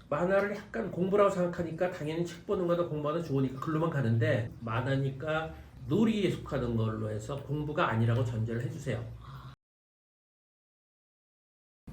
만화를 약간 공부라고 생각하니까 당연히 책 보는 거나 공부하는 좋으니까 글로만 가는데, 만화니까 놀이에 속하는 걸로 해서 공부가 아니라고 전제를 해주세요.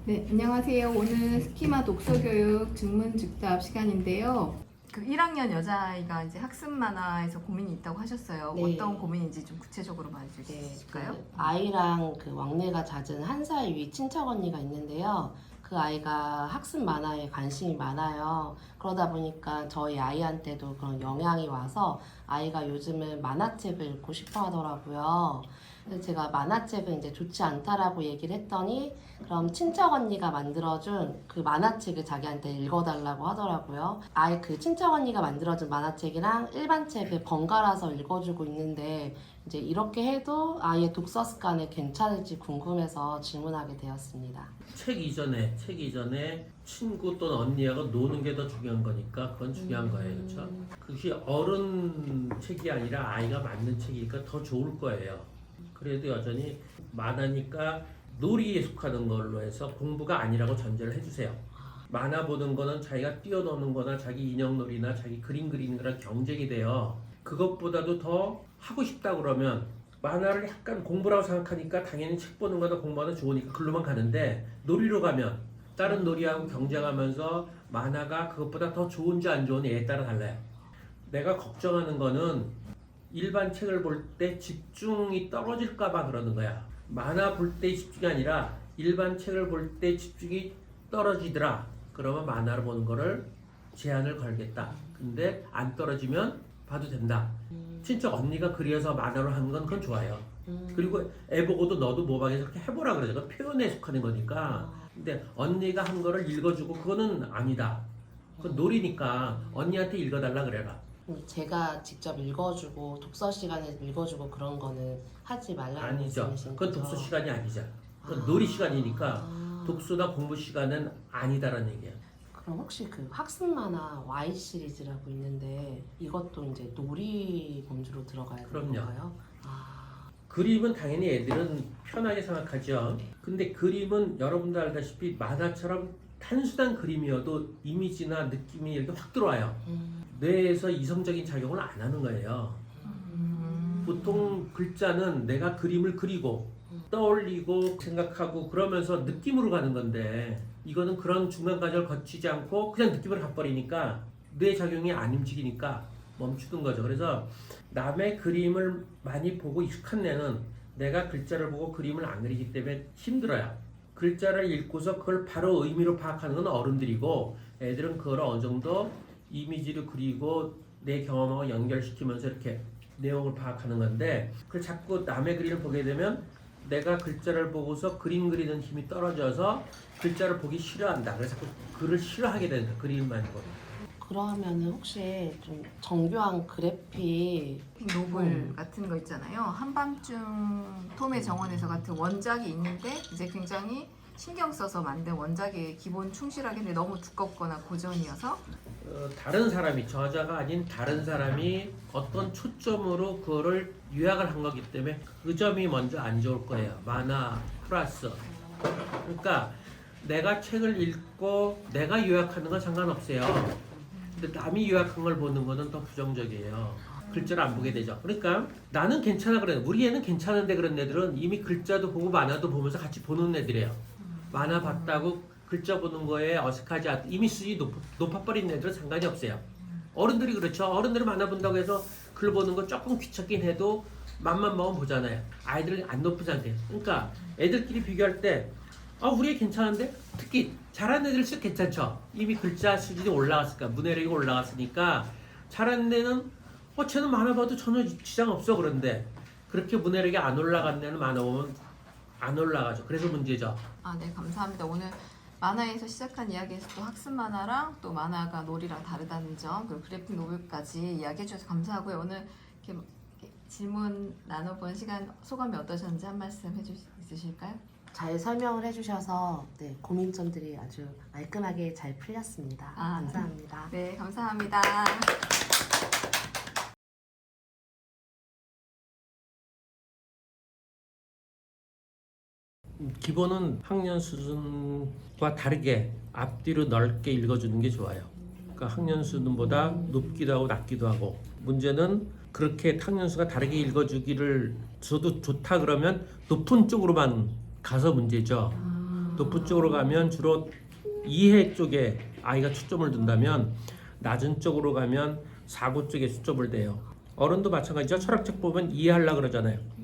네, 안녕하세요. 오늘 스키마 독서교육 증문즉답 시간인데요. 그 1학년 여자아이가 이제 학습 만화에서 고민이 있다고 하셨어요. 네. 어떤 고민인지 좀 구체적으로 말해주실까요? 그 아이랑 그 왕래가 잦은 한 살 위 친척 언니가 있는데요. 그 아이가 학습 만화에 관심이 많아요. 그러다 보니까 저희 아이한테도 그런 영향이 와서 아이가 요즘은 만화책을 읽고 싶어 하더라고요. 그래서 제가 만화책은 이제 좋지 않다라고 얘기를 했더니 그럼 친척 언니가 만들어준 그 만화책을 자기한테 읽어달라고 하더라고요. 아예 그 친척 언니가 만들어준 만화책이랑 일반 책을 번갈아서 읽어주고 있는데 이제 이렇게 해도 아이의 독서 습관이 괜찮을지 궁금해서 질문하게 되었습니다. 책 이전에 친구 또는 언니하고 노는 게 더 중요한 거니까 그건 중요한 거예요. 그렇죠? 그것이 어른 책이 아니라 아이가 만든 책이니까 더 좋을 거예요. 그래도 여전히 만화니까 놀이에 속하는 걸로 해서 공부가 아니라고 전제를 해주세요. 만화 보는 거는 자기가 뛰어노는 거나 자기 인형놀이나 자기 그림 그리는 거랑 경쟁이 돼요. 그것보다도 더 하고 싶다 그러면, 만화를 약간 공부라고 생각하니까 당연히 책 보는 거나 공부하는 좋으니까 글로만 가는데, 놀이로 가면 다른 놀이하고 경쟁하면서 만화가 그것보다 더 좋은지 안 좋은지에 따라 달라요. 내가 걱정하는 거는 일반 책을 볼 때 집중이 떨어질까 봐 그러는 거야. 만화 볼 때 집중이 아니라 일반 책을 볼 때 집중이 떨어지더라. 그러면 만화를 보는 거를 제한을 걸겠다. 근데 안 떨어지면 봐도 된다. 친척 언니가 그려서 만화로 하는 건 그건 좋아요. 그리고 애 보고도 너도 모방해서 그렇게 해보라 그러죠. 그건 표현에 속하는 거니까. 근데 언니가 한 거를 읽어주고 그거는 아니다. 그건 놀이니까 언니한테 읽어달라 그래라. 제가 직접 읽어주고 독서 시간에 읽어주고 그런 거는 하지 말라는 아니죠. 말씀이신 그건 거죠? 독서 시간이 아니죠. 그건 놀이 시간이니까 독서나 공부 시간은 아니다라는 얘기야. 그럼 혹시 그 학습 만화 Y 시리즈라고 있는데 이것도 이제 놀이 범주로 들어가야 되는 그럼요. 건가요? 그림은 당연히 애들은 편하게 생각하죠. 근데 그림은 여러분도 알다시피 만화처럼 단순한 그림이어도 이미지나 느낌이 이렇게 확 들어와요. 뇌에서 이성적인 작용을 안 하는 거예요. 보통 글자는 내가 그림을 그리고 떠올리고 생각하고 그러면서 느낌으로 가는 건데, 이거는 그런 중간 과정을 거치지 않고 그냥 느낌을 가버리니까 뇌 작용이 안 움직이니까 멈추는 거죠. 그래서 남의 그림을 많이 보고 익숙한 애는 내가 글자를 보고 그림을 안 그리기 때문에 힘들어요. 글자를 읽고서 그걸 바로 의미로 파악하는 건 어른들이고, 애들은 그걸 어느 정도 이미지로 그리고 내 경험하고 연결시키면서 이렇게 내용을 파악하는 건데, 그걸 자꾸 남의 그림을 보게 되면 내가 글자를 보고서 그림 그리는 힘이 떨어져서 글자를 보기 싫어한다. 그래서 자꾸 글을 싫어하게 된다. 그림만 보고. 그러면은 혹시 좀 정교한 그래픽 노블 같은 거 있잖아요. 한밤중 톰의 정원에서 같은 원작이 있는데 이제 굉장히 신경 써서 만든 원작에 기본 충실하게 했는데 너무 두껍거나 고전이어서 다른 사람이, 저자가 아닌 다른 사람이 어떤 초점으로 그거를 요약을 한 거기 때문에 그 점이 먼저 안 좋을 거예요. 만화 플러스. 그러니까 내가 책을 읽고 내가 요약하는 건 상관없어요. 근데 남이 요약한 걸 보는 거는 더 부정적이에요. 글자를 안 보게 되죠. 그러니까 나는 괜찮아 그래. 우리 애는 괜찮은데 그런 애들은 이미 글자도 보고 만화도 보면서 같이 보는 애들이에요. 만화 봤다고 글자 보는 거에 어색하지 않고 이미 수준이 높아버린 애들은 상관이 없어요. 어른들이 그렇죠. 어른들은 만화 본다고 해서 글 보는 거 조금 귀찮긴 해도 맘만 먹으면 보잖아요. 아이들은 안 높은 상태. 그러니까 애들끼리 비교할 때 우리 애 괜찮은데? 특히 잘하는 애들일수록 괜찮죠. 이미 글자 수준이 올라갔으니까, 문해력이 올라갔으니까 잘하는 애는 쟤는 만화 봐도 전혀 지장 없어. 그런데 그렇게 문해력이 안 올라간 애는 만화 보면 안 올라가죠. 그래서 문제죠. 네, 감사합니다. 오늘 만화에서 시작한 이야기에서 또 학습 만화랑 또 만화가 놀이랑 다르다는 점, 그리고 그래픽 노블까지 이야기해 주셔서 감사하고요. 오늘 이렇게 질문 나눠본 시간 소감이 어떠셨는지 한 말씀 해줄 수 있으실까요? 잘 설명을 해주셔서 고민점들이 아주 말끔하게 잘 풀렸습니다. 감사합니다. 네, 감사합니다. 기본은 학년 수준과 다르게 앞뒤로 넓게 읽어주는 게 좋아요. 그러니까 학년 수준보다 높기도 하고 낮기도 하고 문제는 그렇게 학년 수가 다르게 읽어주기를 저도 좋다 그러면 높은 쪽으로만 가서 문제죠. 높은 쪽으로 가면 주로 이해 쪽에 아이가 초점을 둔다면 낮은 쪽으로 가면 사고 쪽에 초점을 둬요. 어른도 마찬가지죠. 철학책 보면 이해하려고 그러잖아요.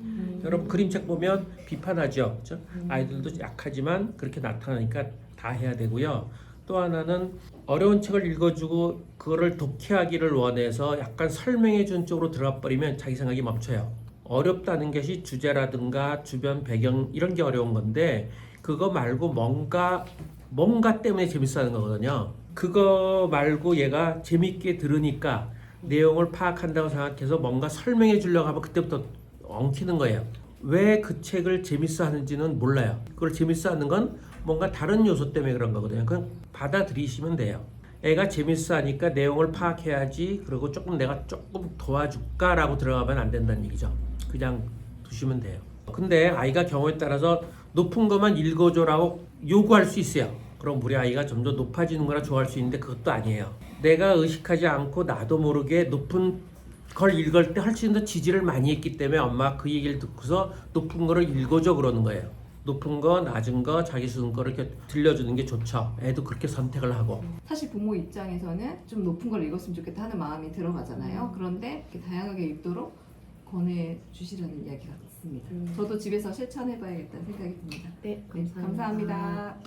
여러분 그림책 보면 비판하죠. 그렇죠? 아이들도 약하지만 그렇게 나타나니까 다 해야 되고요. 또 하나는 어려운 책을 읽어주고 그거를 독해하기를 원해서 약간 설명해 준 쪽으로 들어가 버리면 자기 생각이 멈춰요. 어렵다는 것이 주제라든가 주변 배경 이런 게 어려운 건데 그거 말고 뭔가 때문에 재밌어 하는 거거든요. 그거 말고 얘가 재밌게 들으니까 내용을 파악한다고 생각해서 뭔가 설명해 주려고 하면 그때부터 엉키는 거예요. 왜 그 책을 재밌어 하는지는 몰라요. 그걸 재밌어 하는 건 뭔가 다른 요소 때문에 그런 거거든요. 그냥 받아들이시면 돼요. 애가 재밌어 하니까 내용을 파악해야지 그리고 내가 조금 도와줄까라고 들어가면 안 된다는 얘기죠. 그냥 두시면 돼요. 근데 아이가 경우에 따라서 높은 것만 읽어줘라고 요구할 수 있어요. 그럼 우리 아이가 점점 높아지는 거라 좋아할 수 있는데 그것도 아니에요. 내가 의식하지 않고 나도 모르게 높은 걸 읽을 때 훨씬 더 지지를 많이 했기 때문에 엄마가 그 얘기를 듣고서 높은 거를 읽어줘 그러는 거예요. 높은 거, 낮은 거, 자기 수준 거를 이렇게 들려주는 게 좋죠. 애도 그렇게 선택을 하고. 사실 부모 입장에서는 좀 높은 걸 읽었으면 좋겠다 하는 마음이 들어가잖아요. 그런데 이렇게 다양하게 읽도록 권해주시라는 이야기가 있습니다. 저도 집에서 실천해봐야겠다는 생각이 듭니다. 네, 네, 감사합니다.